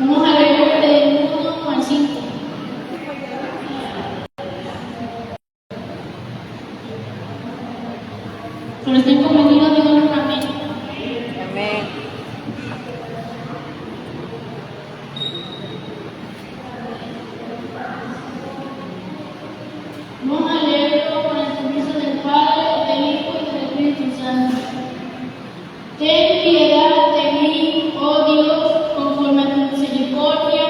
Vamos a leer del 1 al 5. Pero estén convenidos, digan un amén. Amén. Vamos a leerlo con el permiso del Padre, del Hijo y del Espíritu Santo. Ten piedad de mí, oh Dios, conforme a tu misericordia,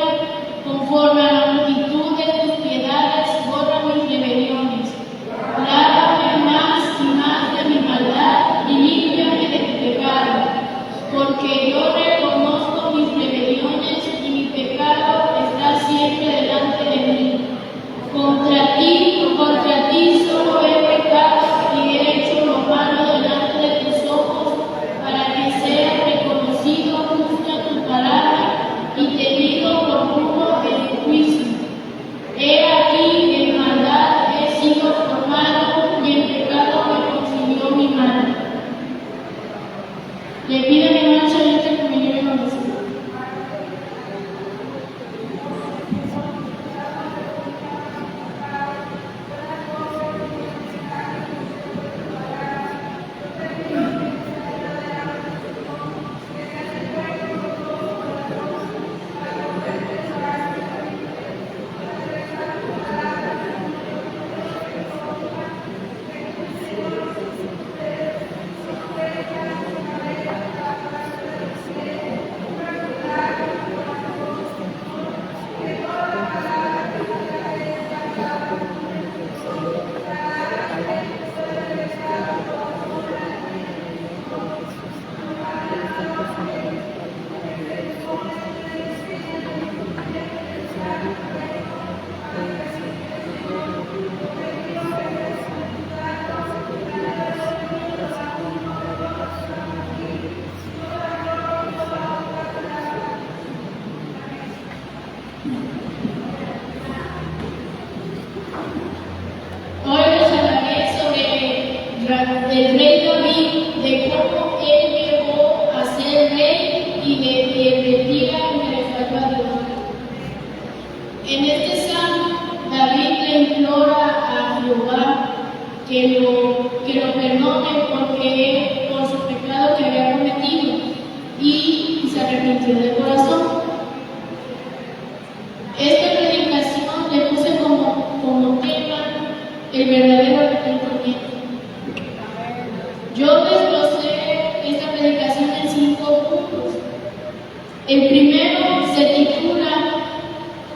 conforme a la multitud de tus piedades, borra mis rebeliones. Lávame más y más de mi maldad y límpiame de mi pecado, porque yo reconozco mis rebeliones y mi pecado está siempre delante de mí. Contra ti solo he pecado y he hecho lo malo delante de tus ojos, para que sea reconocido justa tu palabra y tenido por puro en tu juicio. He aquí en maldad he sido formado y en pecado me consumió mi mano. Le pido a mi hermano Charlotte que me lleve con nosotros. Hoy les hablaré sobre el rey David, de cómo él llegó a ser rey y de retira que le falló a Dios. En este salmo, David le implora a Jehová que lo perdone por su pecado que había cometido y se arrepintió de corazón. Esta predicación le puse como tema el verdadero arrepentimiento. Yo desglosé esta predicación en 5 puntos. El primero se titula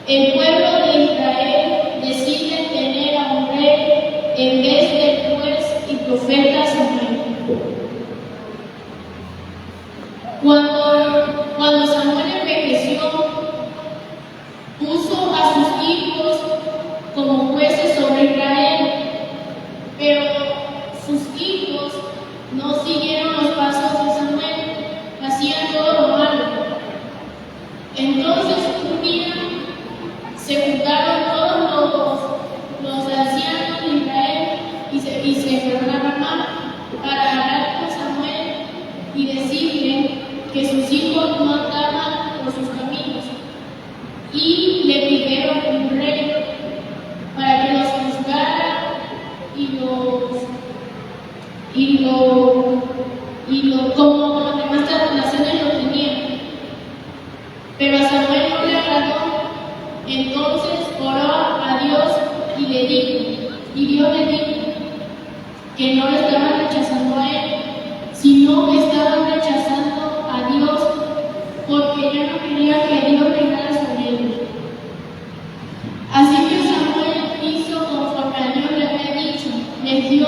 El pueblo de Israel decide tener a un rey en vez del juez y profeta Samuel. Cuando Samuel envejeció, puso a sus hijos como jueces sobre Israel, pero sus hijos no siguieron los pasos de Samuel, hacían todo lo malo. Entonces un día se juntaron todos los ancianos de Israel y se fueron a Ramá para hablar con Samuel y decirle que sus hijos no andaban por sus caminos, y le pidieron un rey para que los juzgara como las demás naciones lo tenían. Pero a Samuel no le agradó. Entonces oró a Dios y Dios le dijo que no le estaban rechazando a él, sino que estaban rechazando a Dios, porque ya no quería que Dios reinara sobre ellos. Así que Samuel hizo conforme a Dios le había dicho, les dio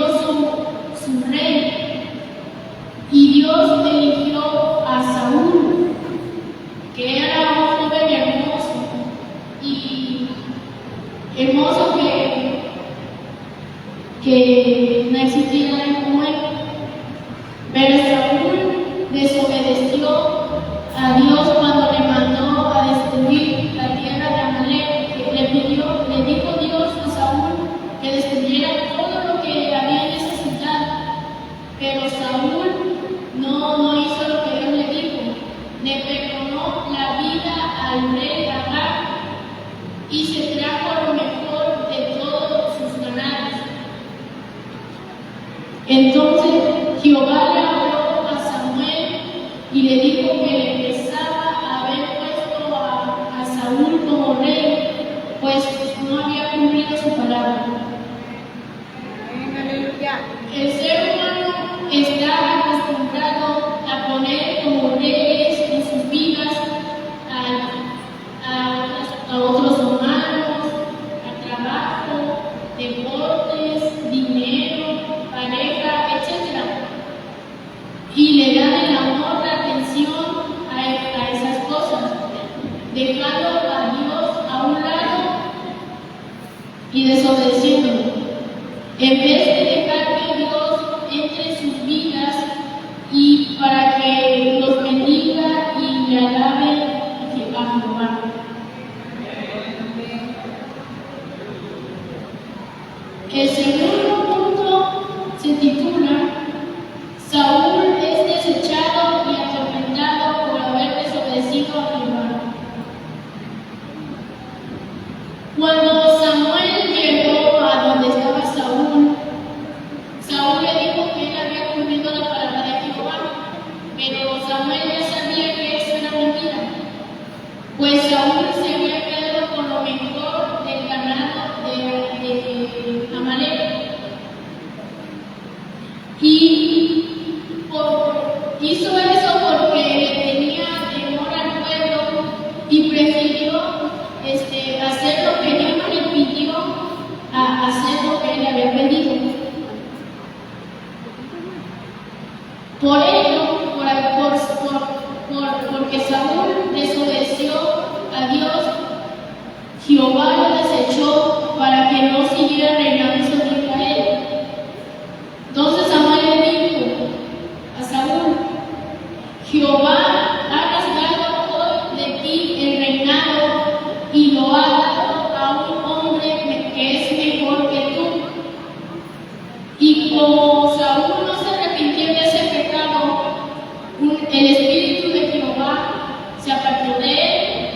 su rey, y Dios eligió a Saúl, que era un joven hermoso que no existía nada como él. Pero Saúl desobedeció a Dios cuando le mandó a destruir la tierra de Amalek. Le dijo Dios a Saúl que destruyera todo lo que había necesitado, pero Saúl no hizo lo que Dios le dijo. Le perdonó la vida a al rey Agag y se trajo lo mejor de todos sus ganados. Entonces Jehová le habló a Samuel y le dijo que le pesaba haber puesto a Saúl como rey, pues no había cumplido su palabra. El ser humano está acostumbrado a poner como reyes en sus vidas a otros humanos, a trabajo, deportes, dinero, pareja, etc. Y le dan el amor, la atención a esas cosas, dejando a Dios a un lado y desobedeciéndolo. En vez de dejar que Dios entre en sus vidas y para que los bendiga y le alaben a Jehová. El segundo punto se titula Saúl es desechado y atormentado por haber desobedecido a Jehová. Cuando Samuel llegó a donde estaba Saúl, Saúl le dijo que él había cumplido la palabra de Jehová, pero Samuel ya sabía que eso era mentira, pues Saúl se había quedado con lo mejor del ganado de Amalek. Y hizo eso porque le tenía temor al pueblo y prefirió hacer lo que Dios no le pidió a hacer lo que él le había pedido. Por ello, porque Saúl desobedeció a Dios, Jehová lo desechó para que no siguiera reinando sobre Israel. Entonces Samuel le dijo a Saúl: Jehová ha rasgado hoy de ti el reinado y lo ha dado a un hombre que es mejor que tú. Y como Saúl no se arrepintió de ese pecado, el espíritu de Jehová se apartó de él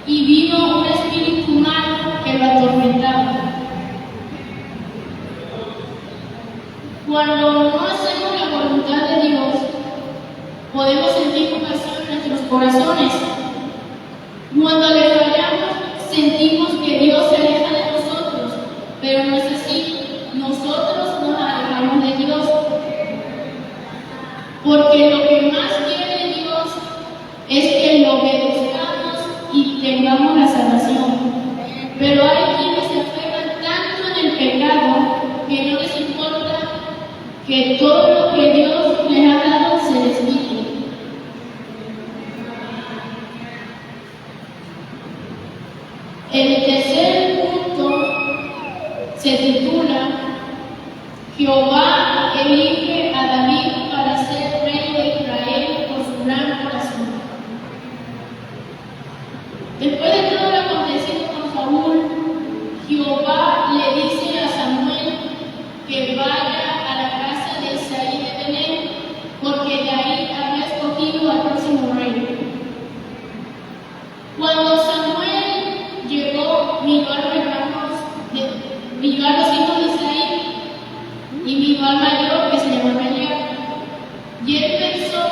y vino un espíritu malo que lo atormentaba. Cuando no hacemos la voluntad de Dios, podemos sentir compasión en nuestros corazones. Cuando le fallamos, sentimos que Dios se aleja de nosotros, pero no es así. Nosotros nos alejamos de Dios. Porque lo que más quiere Dios es que lo obedezcamos y tengamos la salvación. Pero hay quienes se aferran tanto en el pecado que no les importa que todo lo que Dios les ha dado se les quite. El tercer punto se titula Jehová elige a David para ser rey de Israel por su gran corazón. Después de todo lo acontecido con Saúl, Jehová le dice a Samuel que vaya a la casa de Isaí de Belén, porque de ahí había escogido al próximo rey. Cuando Samuel llegó, miró a los hijos de Isaí y miró al mayor, que se llamaba Eliab, y él pensó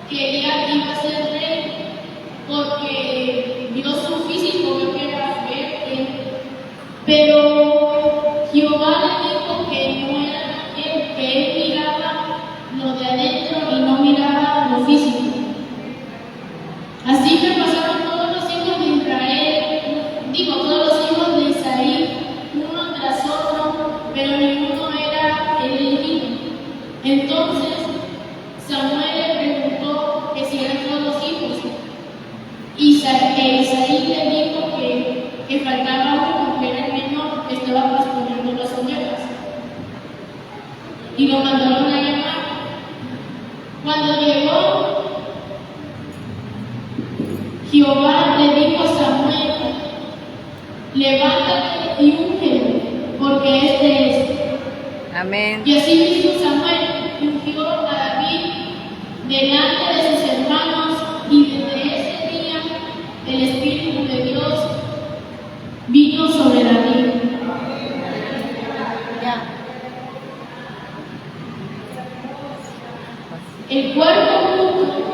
que Eliab iba a ser rey porque vio su físico, vio que era fuerte, pero Jehová le dijo que no era él, que él miraba lo de adentro y no miraba lo físico. Así que pasaron todos los hijos de Israel, todos los hijos de Isaí, uno tras otro, pero ninguno era el elegido. Entonces Samuel le preguntó que si eran todos los hijos, y Isaí le dijo que faltaba uno, que era el menor, que estaba pastoreando las ovejas, y lo mandaron a llamar. Cuando llegó, Jehová le dijo a Samuel: levántate y úngelo, porque este es. Amén. Y así mismo Samuel ungió a David delante de sus hermanos, y desde ese día el cuarto punto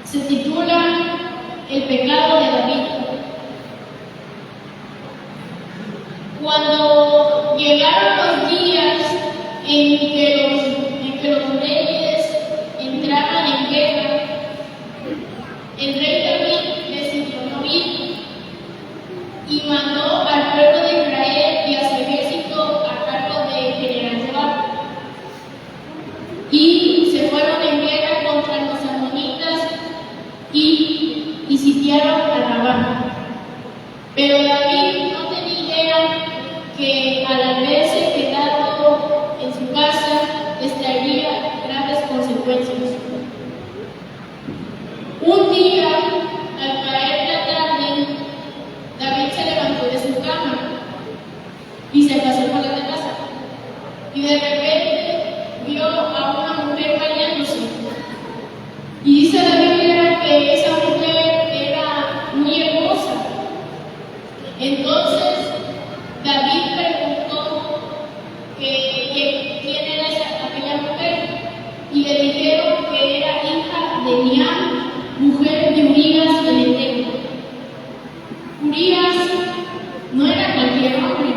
se titula El pecado de David. Cuando llegaron los días en que los reyes entraban en guerra, el rey David decidió no ir y mandó al pueblo de Israel y a su ejército a cargo de general Joab. Y se fueron en guerra contra los amonitas y sitiaron a Rabá. Pero David no tenía idea que al haberse quedado en su casa les traería graves consecuencias. Un día, al caer la tarde, David se levantó de su cama y se pasó por la casa. Y de repente vio a una mujer bañándose. Y dice la Biblia que esa mujer era muy hermosa. Entonces David preguntó quién era aquella mujer, y le dijeron que era hija de Eliam, mujer de Urías el Eteo. Urías no era cualquier hombre,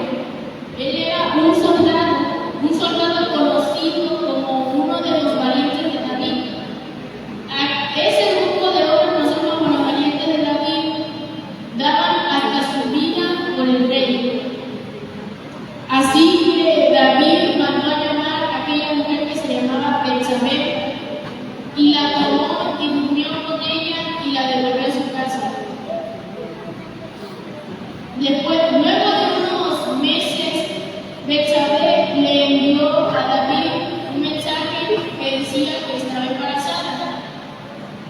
él era un soldado conocido como uno de los valientes de David. A ese grupo de hombres conocidos como los valientes de David daban hasta su vida por el rey. Así que David mandó a llamar a aquella mujer que se llamaba Betsabé y la tomó y durmió con ella y la devolvió a su casa. Luego de unos meses, Betsabé le envió a David un mensaje que decía que estaba embarazada.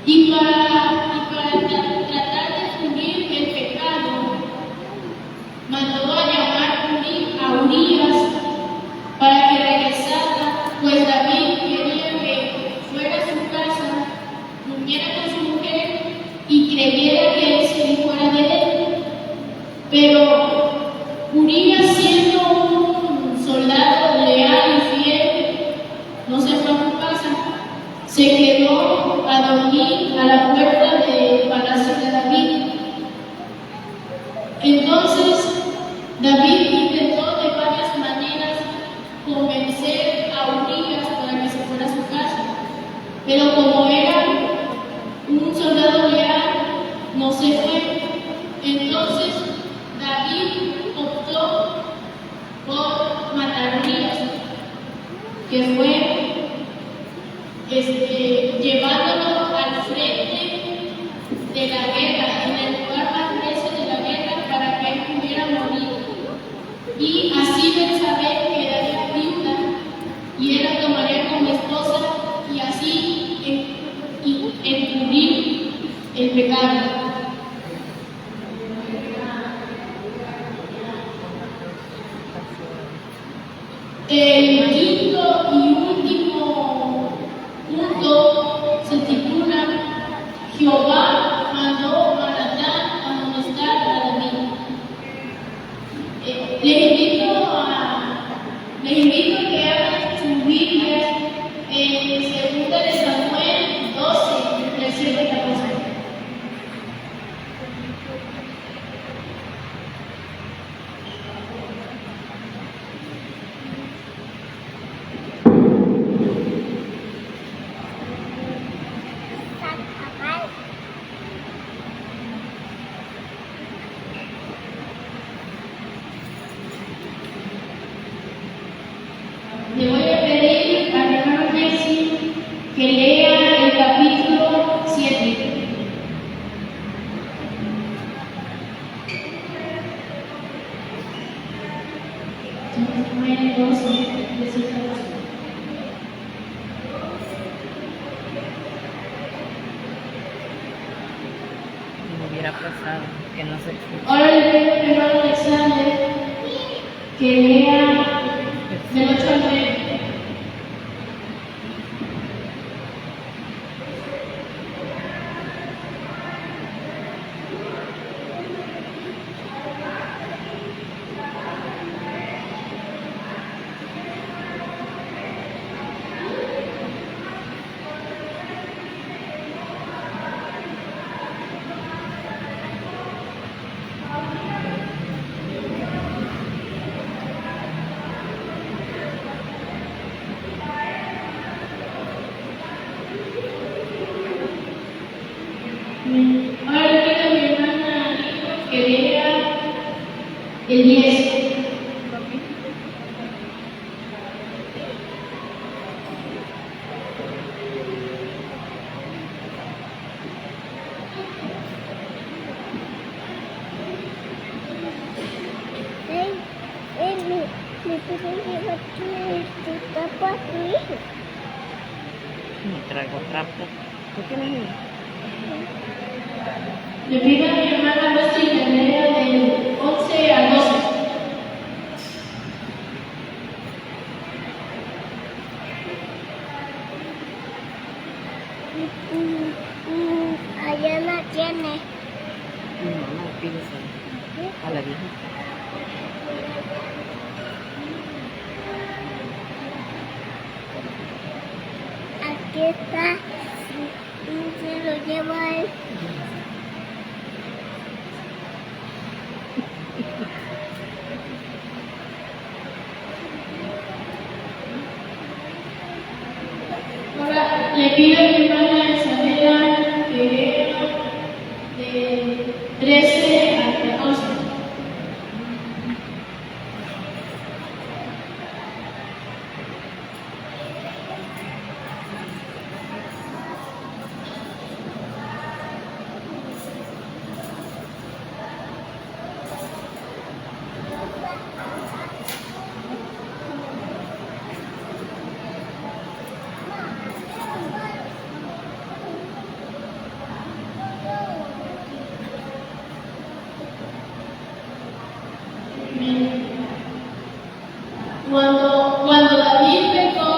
Y para tratar de cubrir el pecado, mandó a llamar a Urías para que regresara, pues David quería que fuera a su casa, durmiera con su mujer y creyera que ese hijo era de él. Pero Urías, siendo un soldado leal y fiel, no se fue a su casa, se quedó a dormir a la puerta del palacio de David. Entonces David intentó de varias maneras convencer a Urías para que se fuera a su casa, pero como era un soldado leal, no se fue. Entonces David optó por matar a Urías, que fue llevándolo al frente de la guerra, en el lugar más grueso de la guerra, para que él pudiera morir. Y así Betsabé quedaría viuda y él la tomaría como esposa, y así encubrir el pecado. El quinto y último punto se titula Jehová mandó a Natán a amonestar a David. Les invito a que abran sus Biblias en 2 de Samuel 12, del 7 al 14. Le voy a pedir al hermano Jesse que lea el capítulo 7. Samuel 12, del 7 al 14. Me hubiera pasado, que no se escucha. Ahora le pido al hermano Alexander que lea del 8 al 9. Ahora le pido a mi hermana que lea el 10. Me puedo llevar tu tapa a tu hijo. Me traigo trapo. ¿Tú tienes uno? Le pido a mi hermana Wesley que lea del 11 al 12. Allá la tiene. No, pídese a la vieja. Aquí está. Se lo lleva a él. Ahora le pido a mi hermana Isabela que lea de 13 al 14. Cuando David pecó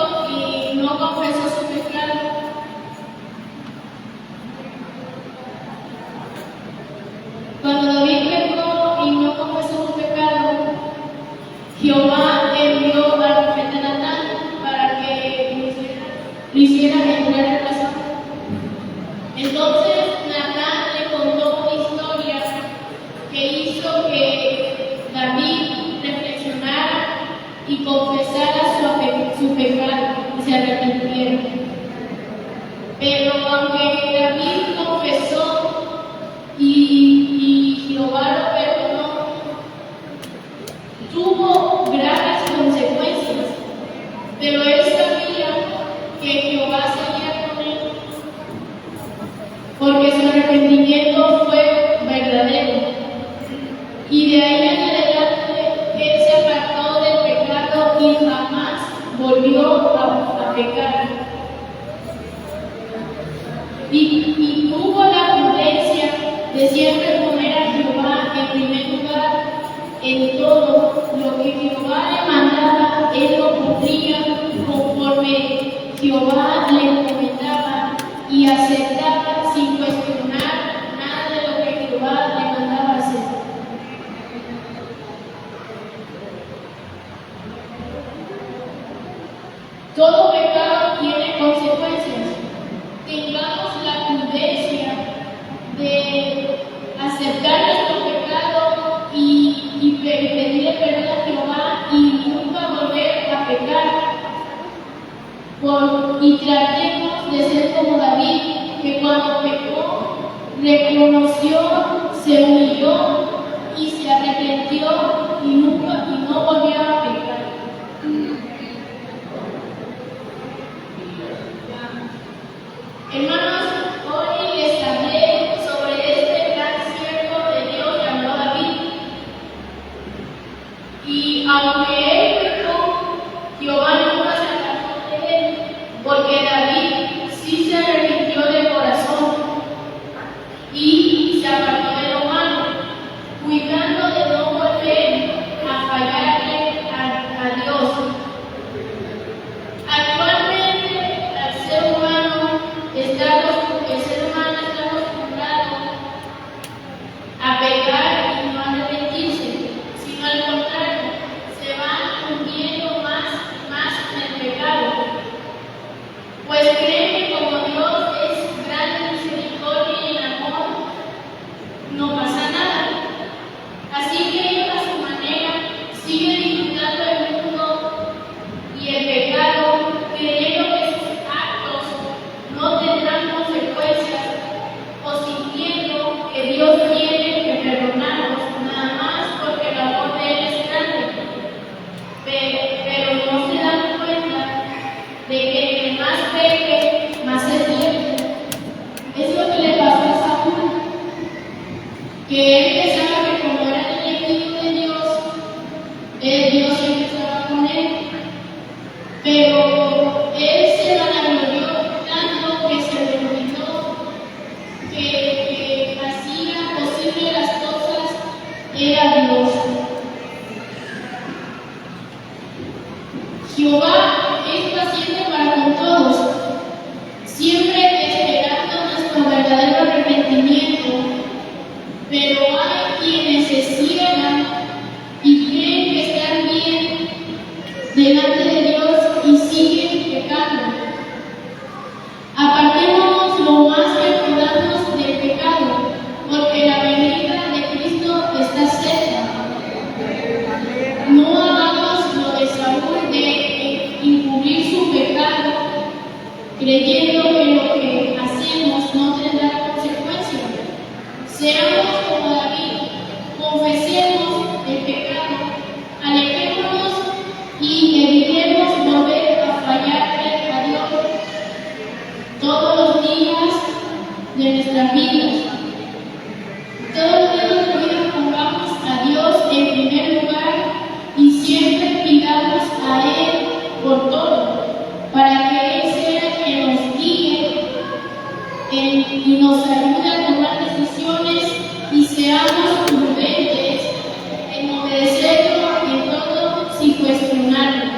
y no confesó su pecado, Jehová envió al profeta Natán para que lo hiciera entrar en razón. Entonces Natán le contó una historia que hizo que David reflexionara y confesara su pecado y se arrepintiera. Pero aunque David confesó y Jehová lo perdonó, tuvo graves consecuencias. Pero él sabía que Jehová seguía con él, porque su arrepentimiento fue verdadero. Y de ahí en adelante él se apartó del pecado y jamás volvió a pecar. Y tuvo la prudencia de siempre poner a Jehová en primer lugar en todo lo que Jehová le mandaba. Él lo cumplía conforme Jehová le encomendaba y aceptaba sin cuestionar nada de lo que Jehová le mandaba hacer. Todo pecado tiene consecuencias. Tengamos la prudencia de aceptar nuestro pecado y pedirle perdón a Jehová y nunca volver a pecar. Y tratemos de ser como David, que cuando pecó, reconoció, se humilló y se arrepintió y no volvió a pecar. Hermanos, hoy les hablé sobre este gran siervo de Dios llamado David. Y aunque él pecó, Jehová nunca se apartó de él, porque David sí se arrepintió de corazón y se apartó de lo malo, cuidando de no volver que él pensaba que como era el enemigo de Dios, Dios siempre estaba con él, pero él se vanaglorió tanto que se le olvidó que hacía posible las cosas era Dios. Jehová es paciente para con todos, siempre esperando nuestro verdadero arrepentimiento, pero hay quienes se ciegan y creen que están bien delante de Dios y siguen pecando. Apartémonos lo más que podamos del pecado, porque la venida de Cristo está cerca. No hagamos lo de Saúl de encubrir su pecado, creyendo que lo que hacemos no tendrá consecuencias. Seamos como David, confesemos el pecado, alejémonos y evitemos volver a fallarle a Dios todos los días de nuestras vidas. Todos los días de nuestra vida pongamos a Dios en primer lugar y siempre pidamos a Él por todo, para que Él sea quien nos guíe y nos ayude a tomar decisiones y seamos prudentes en obedecerlo en todo sin cuestionarlo.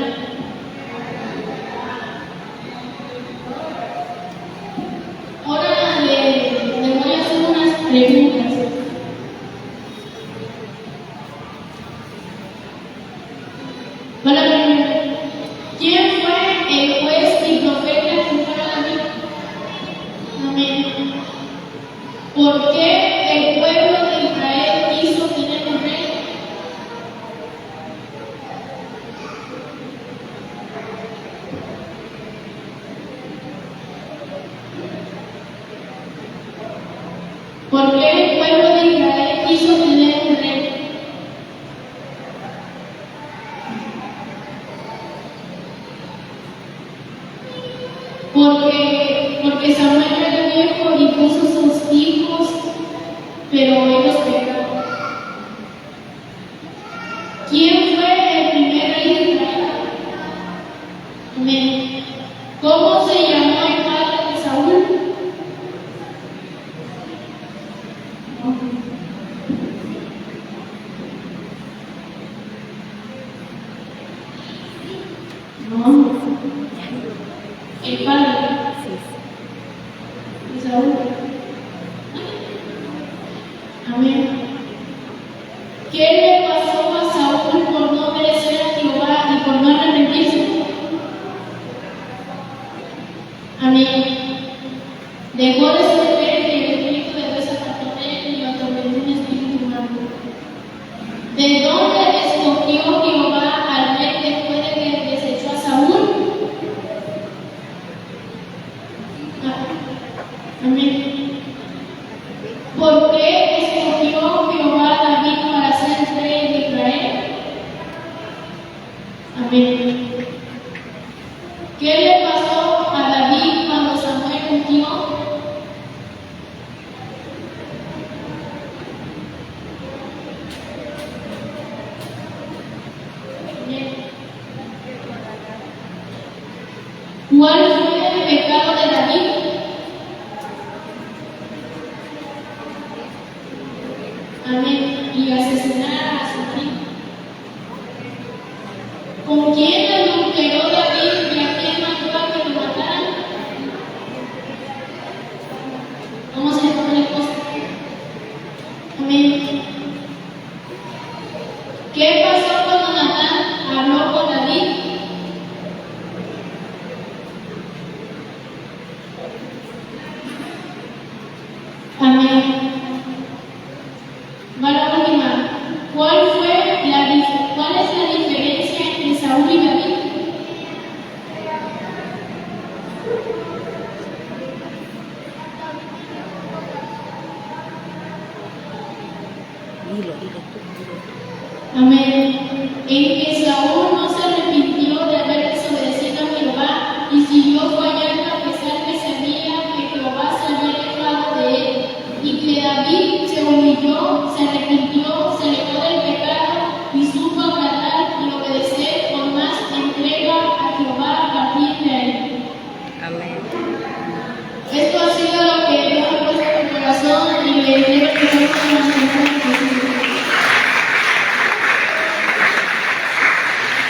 Ahora le voy a hacer unas preguntas. Para la primera, ¿quién fue el juez y profeta que fue David? Amén. ¿Por qué el pueblo de Israel quiso tener un rey? ¿Por qué el pueblo de Israel quiso tener un rey? Porque Samuel era viejo y puso sus hijos, pero ellos pecaron. ¿Quién fue el primer rey de Israel? Amén. ¿Cómo se llamó el padre de Saúl? No. El padre de Saúl. Amén. ¿Qué le pasó a Saúl por no obedecer a Jehová y por no arrepentirse? Amén. Dejó de ser y el espíritu de Dios se apartó de él y lo atormentó un espíritu malo. ¿De dónde escogió Jehová al rey después de que desechó a Saúl? Amén. ¿Por qué escogió Jehová a David para ser rey de Israel? Amén. ¿Qué le pasó a David cuando Samuel murió? Amén. ¿Cuál fue el pecado de David? Amén. Y asesinar a su hijo. ¿Con quién adulteró David y a quién mandó a que lo mataran? ¿Cómo se llama la esposa? Amén. ¿Qué pasó cuando Natán habló con David? Amén. Va la última. ¿Cuál es la diferencia entre Saúl y David? Dilo tú. Amén. En que Saúl no se arrepintió de haber desobedecido a Jehová y siguió fallando a pesar que sabía que Jehová se había alejado de él, y que David se Sebastián y yo